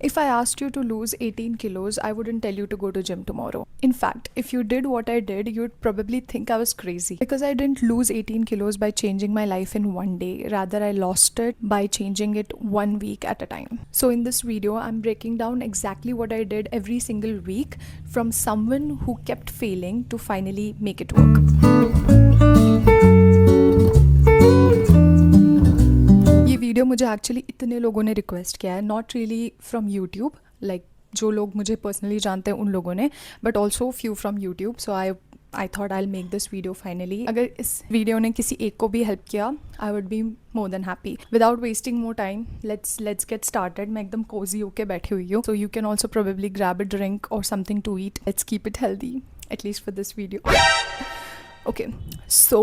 If I asked you to lose 18 kilos, I wouldn't tell you to go to gym tomorrow. In fact, if you did what I did, you'd probably think I was crazy. Because I didn't lose 18 kilos by changing my life in one day. Rather, I lost it by changing it 1 week at a time. So in this video, I'm breaking down exactly what I did every single week from someone who kept failing to finally make it work. ये video मुझे actually इतने लोगों ने request किया है, not really from YouTube, like जो लोग मुझे पर्सनली जानते हैं उन लोगों ने, but also few from YouTube. So I thought I will make this video finally. अगर इस वीडियो ने किसी एक को भी हेल्प किया, I would be more than happy. Without wasting more time, let's get started. मैं एकदम कोजी होके बैठी हुई हूँ, so you can also probably grab a drink और something to eat. Let's keep it healthy, at least for this video. Okay, so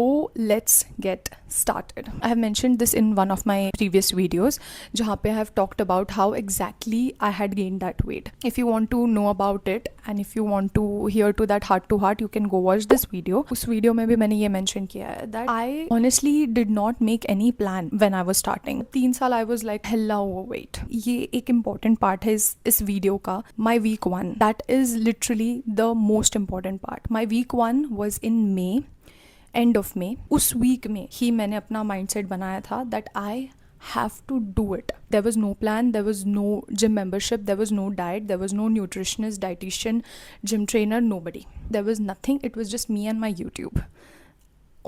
let's get started. I have mentioned this in one of my previous videos, जहाँ पे I have talked about how exactly I had gained that weight. If you want to know about it and if you want to hear to that heart to heart, you can go watch this video. उस video में भी मैंने ये mention किया है that I honestly did not make any plan when I was starting. 3 साल I was like hella overweight. ये एक important part है इस video का. My week 1, that is literally the most important part. My week 1 was in May. End of May. उस week में ही मैंने अपना माइंडसेट बनाया था that I have to do it. There was no plan, there was no gym membership, there was no diet, there was no nutritionist, dietitian, gym trainer, nobody. There was nothing. It was just me and my YouTube.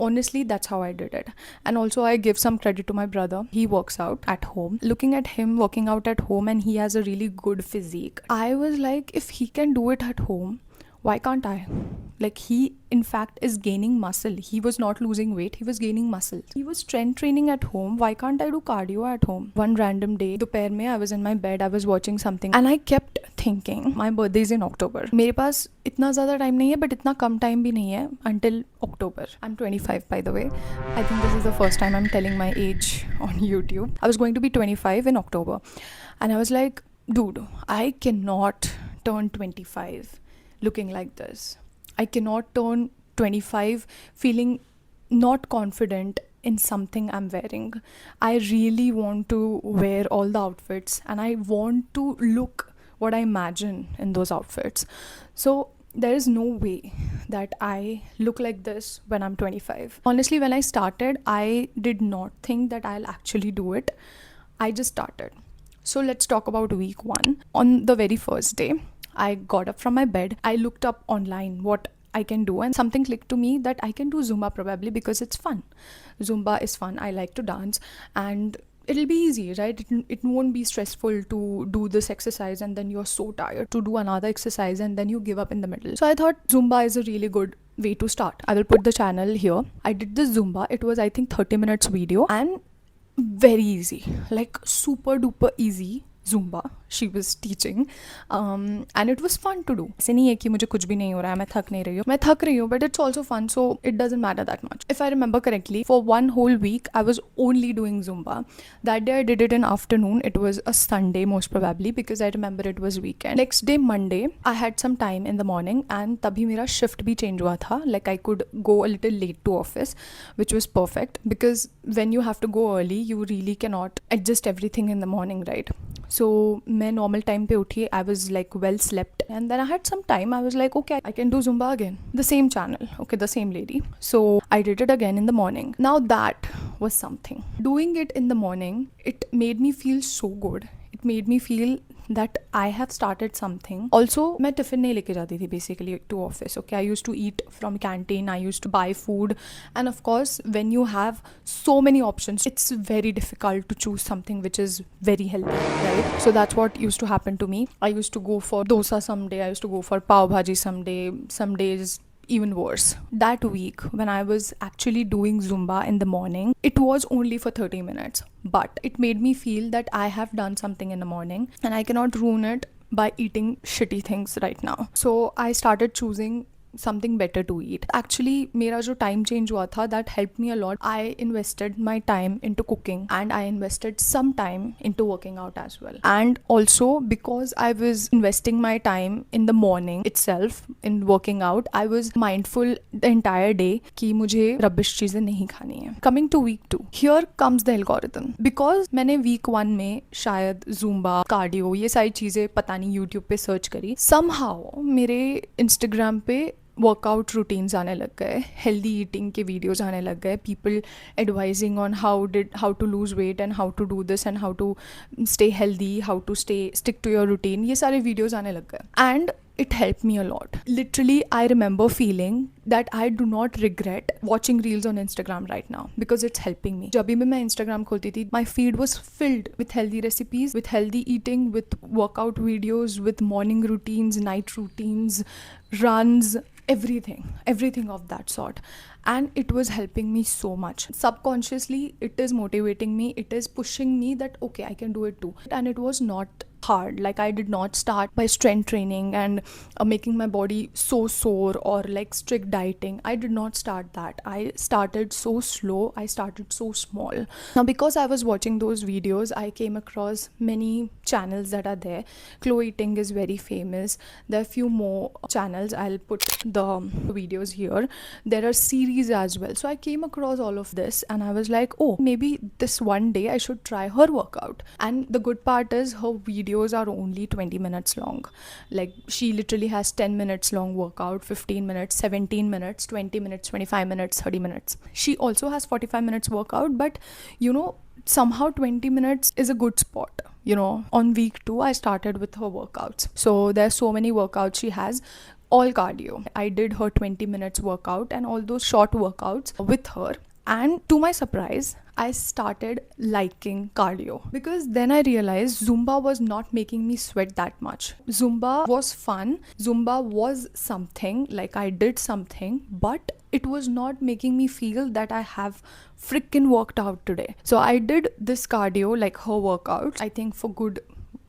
Honestly, that's how I did it. And also I give some credit to my brother. He works out at home. Looking at him working out at home, and he has a really good physique, I was like, if he can do it at home, why can't I? Like, he in fact is gaining muscle. He was not losing weight, he was gaining muscle. He was strength training at home. Why can't I do cardio at home? One random day, दोपहर में, I was in my bed, I was watching something and I kept thinking, my birthday is in October. मेरे पास इतना ज़्यादा time नहीं है, but इतना कम time भी नहीं है until October. I'm 25 by the way. I think this is the first time I'm telling my age on YouTube. I was going to be 25 in October and I was like, dude, I cannot turn 25 looking like this. I cannot turn 25 feeling not confident in something I'm wearing. I really want to wear all the outfits and I want to look what I imagine in those outfits. So there is no way that I look like this when I'm 25. Honestly, when I started, I did not think that I'll actually do it. I just started. So let's talk about week 1. On the very first day, I got up from my bed. I looked up online what I can do and something clicked to me that I can do Zumba probably because it's fun. Zumba is fun. I like to dance and it'll be easy, right? It won't be stressful to do this exercise and then you're so tired to do another exercise and then you give up in the middle. So I thought Zumba is a really good way to start. I will put the channel here. I did this Zumba. It was I think 30 minutes video and very easy, like super duper easy Zumba she was teaching and it was fun to do. ऐसे नहीं है कि मुझे कुछ भी नहीं हो रहा है, मैं थक नहीं रही हूँ, but it's also fun, so it doesn't matter that much. If I remember correctly, for one whole week I was only doing Zumba. That day I did it in afternoon. It was a Sunday most probably because I remember it was weekend. Next day Monday I had some time in the morning and तभी मेरा shift भी change हुआ था. Like I could go a little late to office, which was perfect because when you have to go early you really cannot adjust everything in the morning, right? So मैं normal time पे उठी. I was like well slept and then I had some time. I was like, okay, I can do Zumba again. The same channel, okay, the same lady. So I did it again in the morning. Now that was something. Doing it in the morning, it made me feel so good. It made me feel that I have started something. Also, मैं tiffin नहीं लेके जाती थी basically to office. Okay, I used to eat from canteen. I used to buy food, and of course, when you have so many options, it's very difficult to choose something which is very healthy, right? So that's what used to happen to me. I used to go for dosa someday. I used to go for pav bhaji someday. Some days even worse. That week when I was actually doing Zumba in the morning, it was only for 30 minutes, but it made me feel that I have done something in the morning and I cannot ruin it by eating shitty things right now. So I started choosing something better to eat. Actually मेरा जो time change हुआ था, that helped me a lot. I invested my time into cooking and I invested some time into working out as well. And also because I was investing my time in the morning itself in working out, I was mindful the entire day कि मुझे rubbish चीजें नहीं खानी है. Coming to week 2, here comes the algorithm. Because मैंने week 1 में शायद Zumba, cardio ये सारी चीजें पता नहीं YouTube पे सर्च करी, somehow मेरे Instagram पे वर्कआउट रूटीन्स आने लग गए, हेल्दी ईटिंग के वीडियोज़ आने लग गए, people advising on how to lose weight and how to do this and how to stay healthy, how to stick to your routine, ये सारे वीडियोज़ आने लग गए. And it helped me a lot. Literally, I remember feeling that I do not regret watching reels on Instagram right now because it's helping me. जब भी मैं Instagram खोलती थी, my feed was filled with healthy recipes, with healthy eating, with workout videos, with morning routines, night routines, runs, everything of that sort. And it was helping me so much. Subconsciously, it is motivating me, it is pushing me that okay, I can do it too. And it was not hard. Like, I did not start by strength training and making my body so sore or like strict dieting. I did not start that. I started so slow, I started so small. Now because I was watching those videos, I came across many channels that are there. Glow Eating is very famous. There are few more channels, I'll put the videos here. There are series as well. So I came across all of this and I was like, oh, maybe this one day I should try her workout. And the good part is her videos are only 20 minutes long. Like, she literally has 10 minutes long workout, 15 minutes, 17 minutes, 20 minutes, 25 minutes, 30 minutes. She also has 45 minutes workout, but you know, somehow 20 minutes is a good spot. You know, on week 2 I started with her workouts. So there's so many workouts she has, all cardio. I did her 20 minutes workout and all those short workouts with her. And to my surprise, I started liking cardio because then I realized Zumba was not making me sweat that much. Zumba was fun. Zumba was something, like I did something, but it was not making me feel that I have freaking worked out today. So I did this cardio, like her workout, I think for good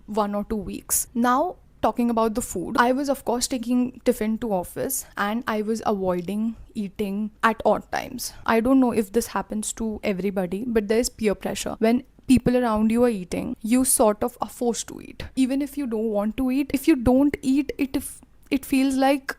1 or 2 weeks. Now, talking about the food, I was of course taking tiffin to office and I was avoiding eating at odd times. I don't know if this happens to everybody, but there's peer pressure. When people around you are eating, you sort of are forced to eat. Even if you don't want to eat, if you don't eat, it feels like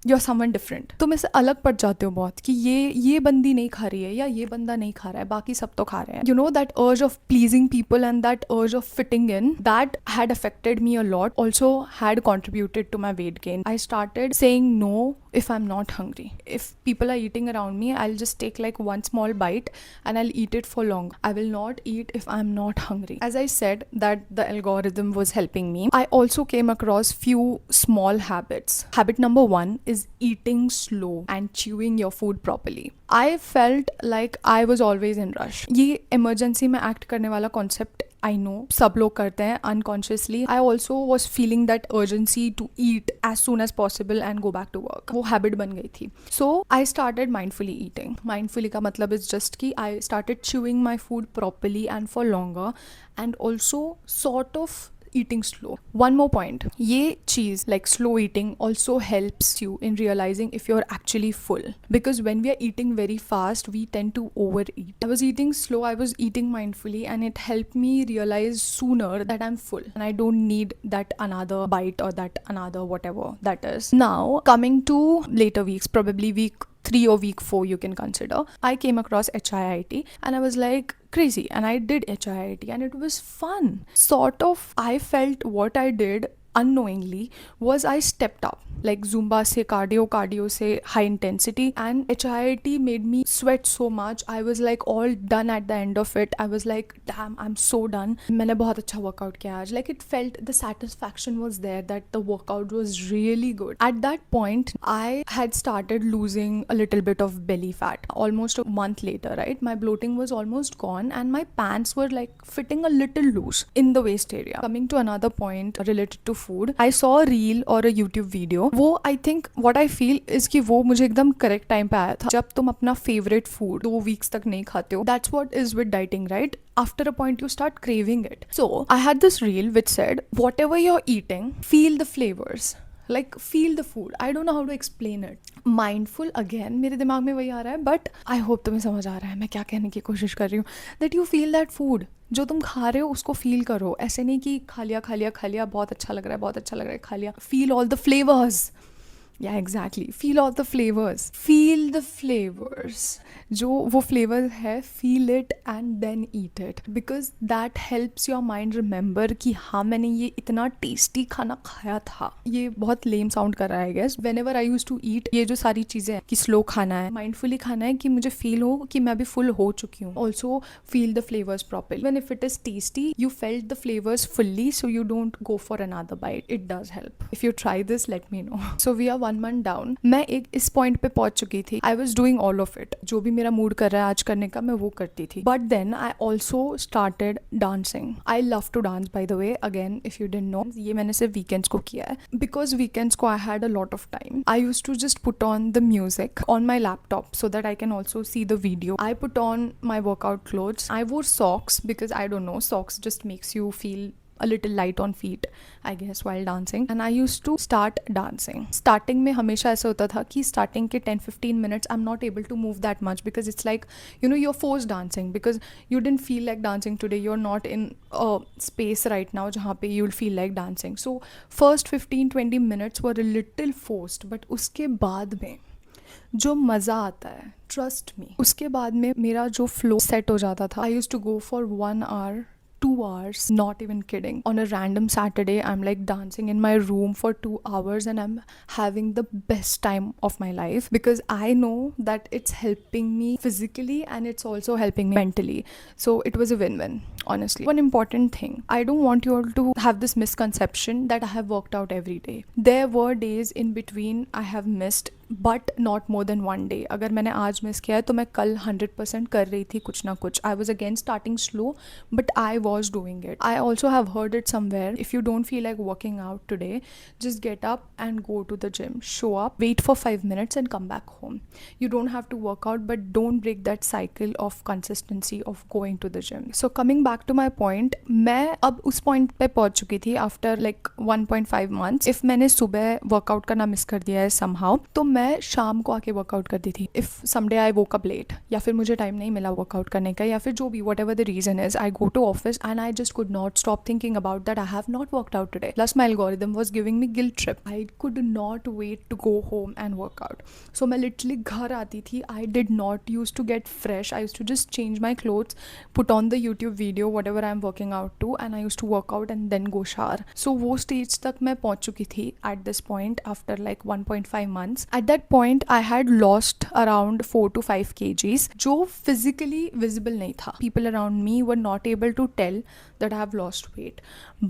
you're someone different. तुम इससे अलग पड़ जाते हो बहुत कि ये बंदी नहीं खा रही है या ये बंदा नहीं खा रहा है, बाकी सब तो खा रहे हैं. You know, that urge of pleasing people and that urge of fitting in, that had affected me a lot. Also had contributed to my weight gain. I started saying no if I'm not hungry. If people are eating around me, I'll just take like one small bite and I'll eat it for long. I will not eat if I'm not hungry. As I said that the algorithm was helping me, I also came across few small habits. Habit number 1 is eating slow and chewing your food properly. I felt like I was always in rush. ये emergency में act करने वाला concept I know सब लोग करते हैं unconsciously. I also was feeling that urgency to eat as soon as possible and go back to work. वो habit बन गई थी. So I started mindfully eating. Mindfully का मतलब is just कि I started chewing my food properly and for longer, and also sort of eating slow. One more point, ये चीज़ like slow eating also helps you in realizing if you're actually full, because when we are eating very fast we tend to overeat. I was eating slow, I was eating mindfully, and it helped me realize sooner that I'm full and I don't need that another bite or that another whatever that is. Now coming to later weeks, probably week 3 or week 4 you can consider, I came across HIIT and I was like crazy, and I did HIIT and it was fun. Sort of I felt what I did unknowingly was I stepped up, like Zumba se cardio se high intensity, and HIIT made me sweat so much. I was like all done at the end of it. I was like, damn, I'm so done. मैंने बहुत अच्छा workout किया आज. Like, it felt, the satisfaction was there that the workout was really good. At that point, I had started losing a little bit of belly fat. Almost a month later, right? My bloating was almost gone and my pants were like fitting a little loose in the waist area. Coming to another point related to food, I saw a reel or a YouTube video. वो I think what I feel is कि वो मुझे एकदम correct time पे आया था. जब तुम अपना favorite food 2 weeks तक नहीं खाते हो, that's what is with dieting, right? After a point you start craving it. So I had this reel which said, whatever you're eating, feel the flavors. like feel the food. I don't know how to explain it. Mindful again मेरे दिमाग में वही आ रहा है, but I hope तुम्हें समझ आ रहा है मैं क्या कहने की कोशिश कर रही हूँ. That you feel that food, जो तुम खा रहे हो उसको फील करो. ऐसे नहीं कि खा लिया खा लिया खा लिया, बहुत अच्छा लग रहा है बहुत अच्छा लग रहा है, खा लिया. Feel all the flavours. Yeah exactly, feel all the flavours. Feel the flavours, जो वो फ्लेवर है, feel it and then eat it, because that helps your mind remember कि हाँ मैंने ये इतना टेस्टी खाना खाया था. ये बहुत लेम साउंड कर रहा है guess. Whenever I use to eat, ये जो सारी चीज़ें हैं कि स्लो खाना है, माइंडफुली खाना है, कि मुझे फील हो कि मैं अभी फुल हो चुकी हूँ. Also feel the flavours properly. Even if it is tasty, you felt the flavours fully, so you don't go for another bite. It does help. If you try this, let me know. So we are 1 month down. मैं एक इस point पे पहुंच चुकी थी. I was doing all of it. जो भी मेरा मूड कर रहा है आज करने का, मैं वो करती थी. But then I also started dancing. I love to dance by the way. Again if you didn't know, ये मैंने सिर्फ वीकेंड्स को किया है, बिकॉज वीकेंड्स को I had a lot of time. I use to just put on the music on my laptop so that I can also see the video. I put on my workout clothes. I wore socks because I don't know, socks just makes you feel a little light on feet, I guess, while dancing. And I used to start dancing. Starting में हमेशा ऐसा होता था कि starting के 10-15 minutes I'm not able to move that much, because it's like, you know, you're forced dancing because you didn't feel like dancing today. You're not in a space right now जहाँ पे you'll feel like dancing. So first 15-20 minutes were a little forced, but उसके बाद में जो मज़ा आता है, trust me, उसके बाद में मेरा जो फ्लो सेट हो जाता था. I use to go for 1 hour, 2 hours, not even kidding. On a random Saturday, I'm like dancing in my room for 2 hours and I'm having the best time of my life, because I know that it's helping me physically and it's also helping me mentally. So it was a win-win, honestly. One important thing, I don't want you all to have this misconception that I have worked out every day. There were days in between I have missed, but not more than 1 day. अगर मैंने आज miss किया है तो मैं कल 100% कर रही थी कुछ ना कुछ. I was again starting slow, but I was doing it. I also have heard it somewhere, if you don't feel like working out today, just get up and go to the gym, show up, wait for 5 minutes and come back home. You don't have to work out, but don't break that cycle of consistency of going to the gym. So coming back to my point, मैं अब उस point पे पहुंच चुकी थी after like 1.5 months. If मैंने सुबह workout करना मिस कर दिया है समहाउ, तो मैं शाम को आके वर्कआउट करती थी. If someday I woke up late, या फिर मुझे टाइम नहीं मिला वर्कआउट करने का, या फिर जो भी whatever the reason is, I go to office and I just could not stop thinking about that I have not worked out today. Plus my algorithm was giving me guilt trip. I could not wait to go home and workout. So मैं literally घर आती थी. I did not use to get fresh. I use to just change my clothes, put on the YouTube video what ever I am working out too, and I use to work out and then go shower. So वो stage तक मैं पहुंच चुकी थी at this point after like 1.5 months. At that point I had lost around 4 to 5 kgs, जो physically visible नहीं था. People around me were not able to tell that I have lost weight,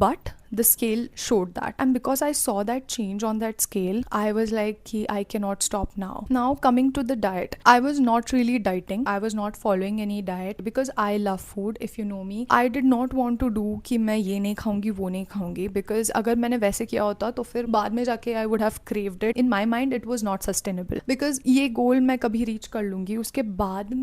but the scale showed that. And because I saw that change on that scale, I was like, I cannot stop now. Now coming to the diet, I was not really dieting. I was not following any diet because I love food. If you know me, I did not want to do कि मैं ये नहीं खाऊंगी वो नहीं खाऊंगी, because अगर मैंने वैसे किया होता तो फिर बाद में जाके I would have craved it. In my mind it was not sustainable, because ये गोल मैं कभी रीच कर लूंगी, उसके बाद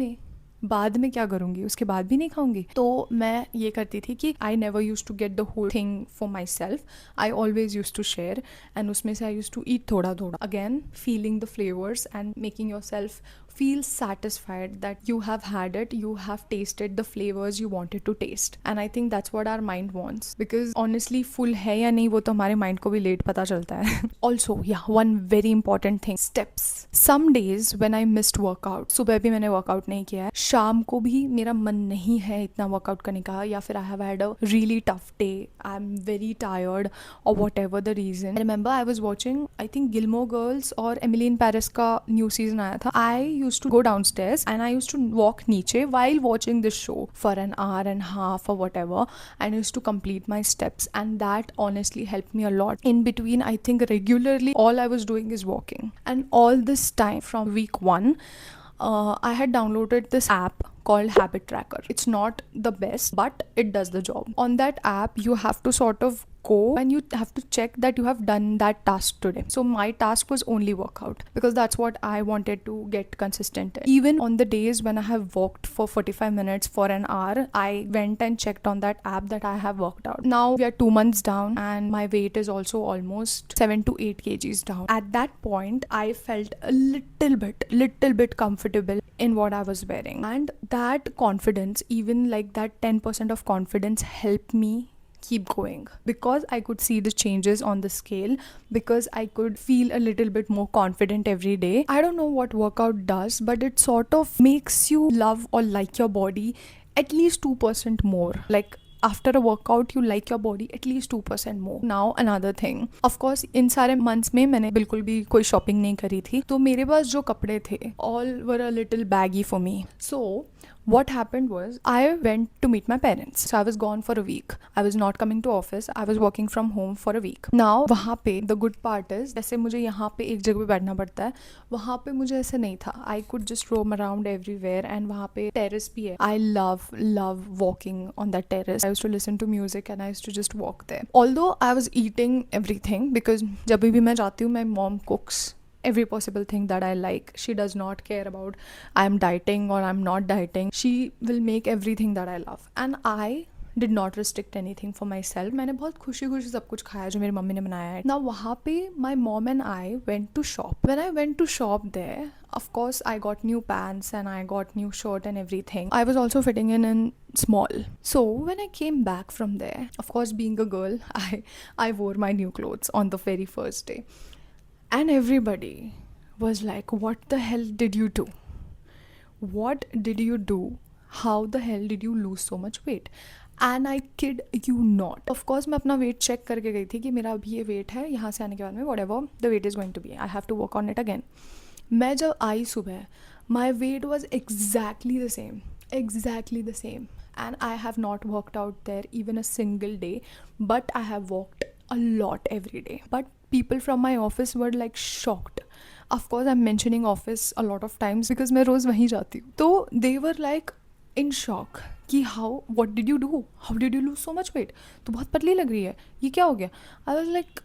में क्या करूँगी, उसके बाद भी नहीं खाऊंगी. तो मैं ये करती थी कि I never use to get the whole thing for myself. I always use to share, and उसमें से आई यूज टू ईट थोड़ा थोड़ा. Again feeling the flavours and making yourself feel satisfied that you have had it, you have tasted the flavors you wanted to taste. And I think that's what our mind wants, because honestly full है या नहीं वो तो हमारे mind को भी late पता चलता है. Also, yeah, one very important thing, steps. Some days when I missed workout, सुबह भी मैंने workout नहीं किया है, शाम को भी मेरा मन नहीं है इतना workout करने का, या फिर I have had a really tough day, I'm very tired or whatever the reason. I remember I was watching, I think Gilmore Girls और Emily in Paris का new season आया था. I used to go downstairs and I used to walk niche while watching this show for an hour and a half or whatever, and I used to complete my steps, and that honestly helped me a lot. In between, I think regularly all I was doing is walking. And all this time from week 1, I had downloaded this app called Habit Tracker. It's not the best, but it does the job. On that app, you have to sort of go and you have to check that you have done that task today. So my task was only workout because that's what I wanted to get consistent in. Even on the days when I have walked for 45 minutes for an hour, I went and checked on that app that I have worked out. Now we are 2 months down and my weight is also almost 7 to 8 kgs down. At that point, I felt a little bit comfortable in what I was wearing, and that confidence, even like that 10% of confidence, helped me keep going because I could see the changes on the scale, because I could feel a little bit more confident every day. I don't know what workout does, but it sort of makes you love or like your body at least 2% more. Like after a workout you like your body at least 2% more. Now another thing, of course इन सारे months में मैंने बिल्कुल भी कोई shopping नहीं करी थी, तो मेरे पास जो कपड़े थे all were a little baggy for me. So what happened was I went to meet my parents. So I was gone for a week. I was not coming to office. I was working from home for a week. Now वहाँ पे the good part is, जैसे मुझे यहाँ पे एक जगह पे बैठना पड़ता है, वहाँ पे मुझे ऐसा नहीं था. I could just roam around everywhere and वहाँ पे terrace भी है. I love walking on that terrace. I used to listen to music and I used to just walk there. Although I was eating everything because जब भी मैं जाती हूँ my mom cooks every possible thing that I like. She does not care about I'm dieting or I'm not dieting. She will make everything that I love. And I did not restrict anything for myself. मैंने बहुत खुशी खुशी सब कुछ खाया जो मेरी mummy ने बनाया है. Now वहाँ पे my mom and I went to shop. When I went to shop there, of course I got new pants and I got new shirt and everything. I was also fitting in small. So when I came back from there, of course being a girl, I wore my new clothes on the very first day. And everybody was like, what the hell did you do? What did you do? How the hell did you lose so much weight? And I kid you not. Of course मैं अपना weight check करके गई थी कि मेरा अभी ये weight है, यहाँ से आने के बाद में whatever the weight is going to be, I have to work on it again. मैं जब आई सुबह, my weight was exactly the same. And I have not worked out there even a single day, but I have walked a lot every day. But people from my office were like shocked. Of course I'm mentioning office a lot of times because मैं रोज़ वहीं जाती हूँ. तो they were like in shock कि what did you do? How did you lose so much weight? तो बहुत पतली लग रही है, ये क्या हो गया? I was like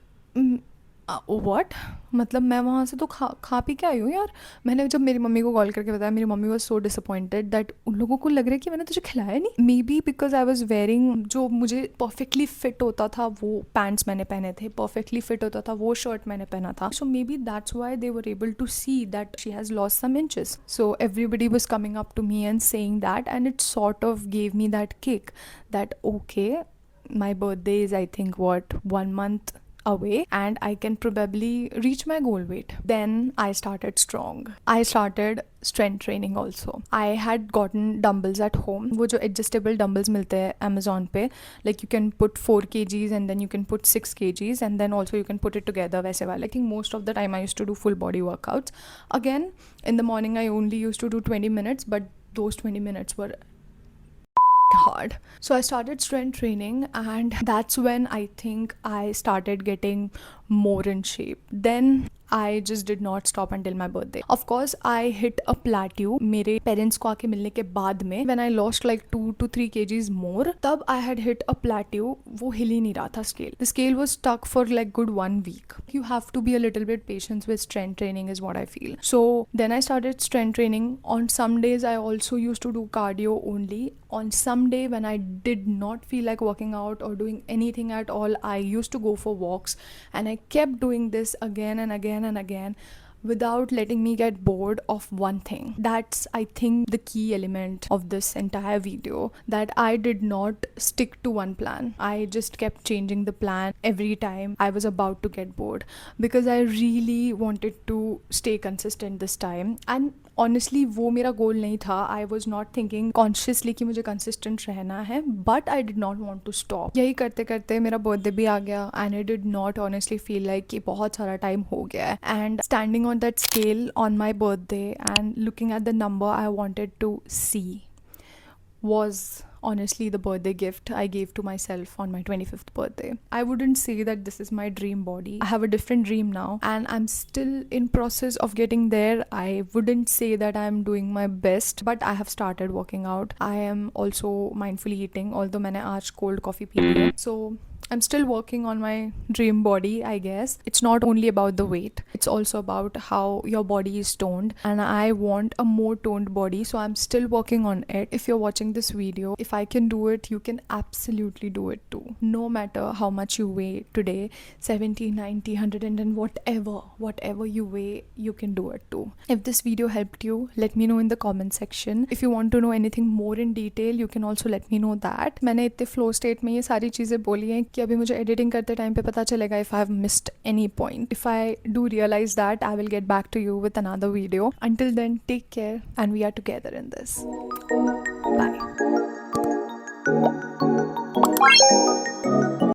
what? मतलब मैं वहाँ से तो खा पी के आई हूँ यार. मैंने जब मेरी मम्मी को कॉल करके बताया, मेरी mummy was so disappointed that उन लोगों को लग रहा है कि मैंने तुझे खिलाया नहीं. May be because I was wearing जो मुझे परफेक्टली फिट होता था वो पैंट्स मैंने पहने थे, परफेक्टली फिट होता था वो शर्ट मैंने पहना था. So maybe that's why they were able to see that she has lost some inches. So everybody was coming up to me and saying that, and it sort of gave me that kick that okay, my birthday is I think 1 month away and I can probably reach my goal weight. Then I started strong. I started strength training also. I had gotten dumbbells at home. वो जो adjustable dumbbells मिलते हैं Amazon पे, like you can put 4 kgs and then you can put 6 kgs and then also you can put it together वैसे वाले. I think most of the time I used to do full body workouts. Again, in the morning I only used to do 20 minutes, but those 20 minutes were hard. So I started strength training and that's when I think I started getting more in shape. Then I just did not stop until my birthday. Of course I hit a plateau मेरे parents को आके मिलने के बाद में, when I lost like 2 to 3 kgs more, तब I had hit a plateau. वो हिल ही नहीं रहा था scale. The scale was stuck for like good 1 week. You have to be a little bit patient with strength training is what I feel. So then I started strength training. On some days I also used to do cardio only. On some day when I did not feel like working out or doing anything at all, I used to go for walks, and I kept doing this again and again and again without letting me get bored of one thing. That's I think the key element of this entire video, that I did not stick to one plan. I just kept changing the plan every time I was about to get bored because I really wanted to stay consistent this time. And honestly वो मेरा गोल नहीं था. I was not thinking consciously कि मुझे consistent रहना है, but I did not want to stop. यही करते करते मेरा birthday भी आ गया and I did not honestly feel like कि बहुत सारा time हो गया है. And standing on that scale on my birthday and looking at the number I wanted to see was honestly the birthday gift I gave to myself on my 25th birthday. I wouldn't say that this is my dream body. I have a different dream now and I'm still in process of getting there. I wouldn't say that I'm doing my best, but I have started working out. I am also mindfully eating, although मैंने आज cold coffee P ली है. So I'm still working on my dream body, I guess. It's not only about the weight, it's also about how your body is toned, and I want a more toned body, so I'm still working on it. If you're watching this video, if I can do it, you can absolutely do it too. No matter how much you weigh today, 70, 90, 100, and then whatever you weigh, you can do it too. If this video helped you, let me know in the comment section. If you want to know anything more in detail, you can also let me know that. मैंने इतने flow state में ये सारी चीज़ें बोली हैं कि अभी मुझे एडिटिंग करते टाइम पे पता चलेगा if I have missed any point. If I do realize that, I will get back to you with another video. Until then, take care, and we are together in this. Bye.